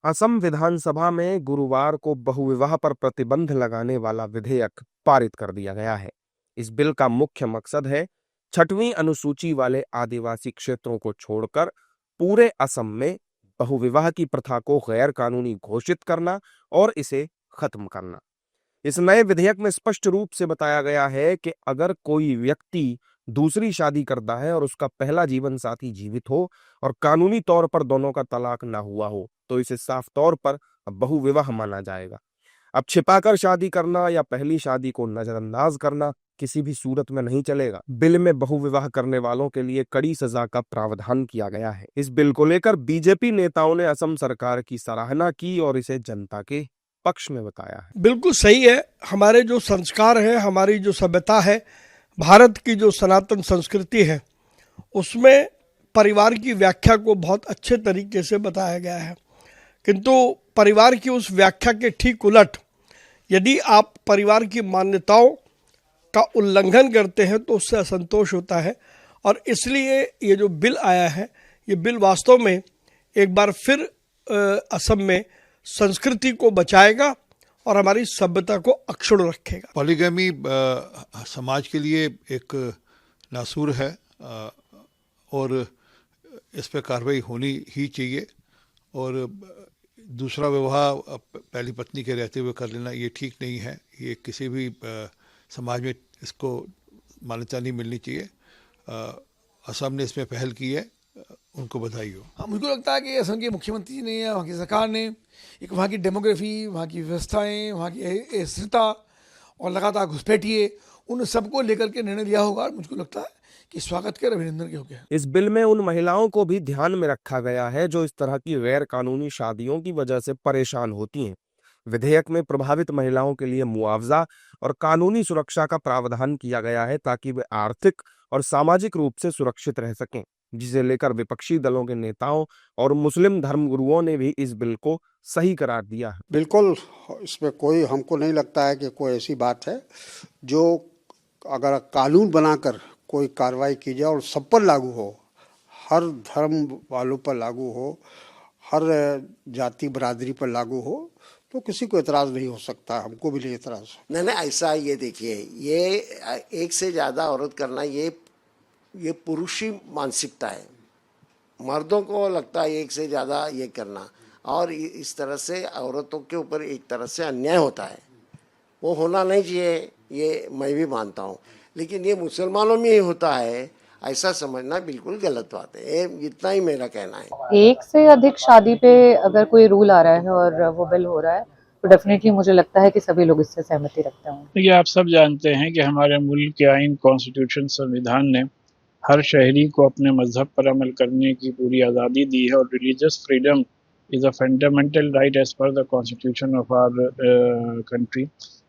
असम विधानसभा में गुरुवार को बहुविवाह पर प्रतिबंध लगाने वाला विधेयक पारित कर दिया गया है। इस बिल का मुख्य मकसद है 6वीं अनुसूची वाले आदिवासी क्षेत्रों को छोड़कर पूरे असम में बहुविवाह की प्रथा को गैर कानूनी घोषित करना और इसे खत्म करना। इस नए विधेयक में स्पष्ट रूप से बताया गया है कि अगर कोई व्यक्ति दूसरी शादी करता है और उसका पहला जीवन साथी जीवित हो और कानूनी तौर पर दोनों का तलाक ना हुआ हो, तो इसे साफ तौर पर बहुविवाह माना जाएगा। अब छिपाकर शादी करना या पहली शादी को नजरअंदाज करना किसी भी सूरत में नहीं चलेगा। बिल में बहुविवाह करने वालों के लिए कड़ी सजा का प्रावधान किया गया है। इस बिल को लेकर बीजेपी नेताओं ने असम सरकार की सराहना की और इसे जनता के पक्ष में बताया है। बिल्कुल सही है। हमारे जो संस्कार है, हमारी जो सभ्यता है, भारत की जो सनातन संस्कृति है, उसमें परिवार की व्याख्या को बहुत अच्छे तरीके से बताया गया है। किंतु परिवार की उस व्याख्या के ठीक उलट यदि आप परिवार की मान्यताओं का उल्लंघन करते हैं तो उससे असंतोष होता है। और इसलिए ये जो बिल आया है, ये बिल वास्तव में एक बार फिर असम में संस्कृति को बचाएगा और हमारी सभ्यता को अक्षुण्ण रखेगा। पॉलीगैमी समाज के लिए एक नासूर है और इस पर कार्रवाई होनी ही चाहिए। और दूसरा विवाह पहली पत्नी के रहते हुए कर लेना ये ठीक नहीं है। ये किसी भी समाज में इसको मान्यता नहीं मिलनी चाहिए। असम ने इसमें पहल की है, उनको बधाई हो। हाँ, मुझको लगता है कि असम के मुख्यमंत्री ने या वहाँ की सरकार ने एक वहाँ की डेमोग्राफी, वहाँ की व्यवस्थाएं, वहाँ की स्थिरता और लगातार घुसपैठिए, उन सबको लेकर के निर्णय लिया होगा। मुझको लगता है कि स्वागत के अभिनंदन के हो गया। इस बिल में उन महिलाओं को भी ध्यान में रखा गया है जो इस तरह की गैर कानूनी शादियों की वजह से परेशान होती हैं। विधेयक में प्रभावित महिलाओं के लिए मुआवजा और कानूनी सुरक्षा का प्रावधान किया गया है ताकि वे आर्थिक और सामाजिक रूप से सुरक्षित रह सकें, जिसे लेकर विपक्षी दलों के नेताओं और मुस्लिम धर्मगुरुओं ने भी इस बिल को सही करार दिया है। बिल्कुल, इसमें कोई हमको नहीं लगता है कि कोई ऐसी बात है जो अगर कानून बनाकर कोई कार्रवाई की जाए और सब पर लागू हो, हर धर्म वालों पर लागू हो, हर जाति बरादरी पर लागू हो, तो किसी को एतराज़ नहीं हो सकता। हमको भी नहीं एतराज़। नहीं, ऐसा ये देखिए, ये एक से ज़्यादा औरत करना ये पुरुषी मानसिकता है। मर्दों को लगता है एक से ज़्यादा ये करना, और इस तरह से औरतों के ऊपर एक तरह से अन्याय होता है। वो होना नहीं चाहिए, ये मैं भी मानता हूँ, लेकिन ये मुसलमानों में ही होता है, ऐसा समझना बिल्कुल गलत बात है। इतना ही मेरा कहना है। एक से अधिक शादी पे अगर कोई रूल आ रहा है और वो बिल हो रहा है तो डेफिनेटली मुझे लगता है कि सभी लोग इससे सहमति रखते होंगे। ये आप सब जानते हैं कि हमारे मुल्क के आइन, कॉन्स्टिट्यूशन, संविधान ने हर शहरी को अपने मजहब पर अमल करने की पूरी आज़ादी दी है और religious freedom is a fundamental right as per the constitution of our country.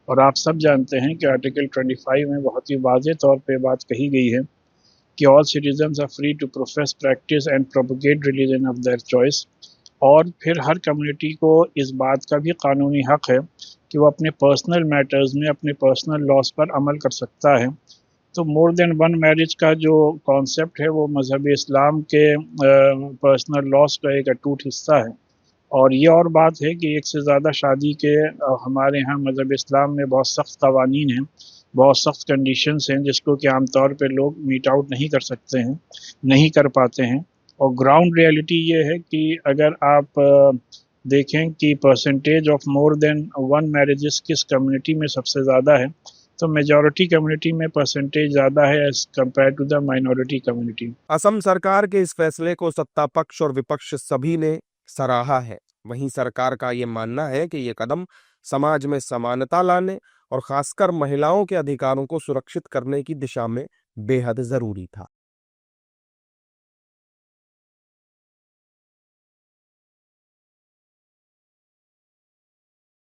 और आप सब जानते हैं कि आर्टिकल 25 में बहुत ही वाज़ेह तौर पे बात कही गई है कि all citizens are free to profess, practice and propagate religion of their choice. और फिर हर कम्युनिटी को इस बात का भी कानूनी हक है कि वो अपने पर्सनल मैटर्स में अपने पर्सनल लॉज पर अमल कर सकता है। तो मोर देन वन मैरिज का जो कॉन्सेप्ट है वो मज़हब इस्लाम के पर्सनल लॉज का एक अटूट हिस्सा है। और ये और बात है कि एक से ज़्यादा शादी के हमारे यहाँ मज़हब इस्लाम में बहुत सख्त कवानीन हैं, बहुत सख्त कंडीशंस हैं, जिसको कि आमतौर पे लोग मीट आउट नहीं कर सकते हैं, नहीं कर पाते हैं। और ग्राउंड रियलिटी ये है कि अगर आप देखें कि percentage of more than one marriages किस कम्युनिटी में सबसे ज़्यादा है, तो मेजॉरिटी कम्युनिटी में परसेंटेज ज़्यादा है as compare to the minority community. Assam सरकार के इस फैसले को सत्ता पक्ष और विपक्ष सभी ने सराहा है। वहीं सरकार का ये मानना है कि ये कदम समाज में समानता लाने और खासकर महिलाओं के अधिकारों को सुरक्षित करने की दिशा में बेहद जरूरी था।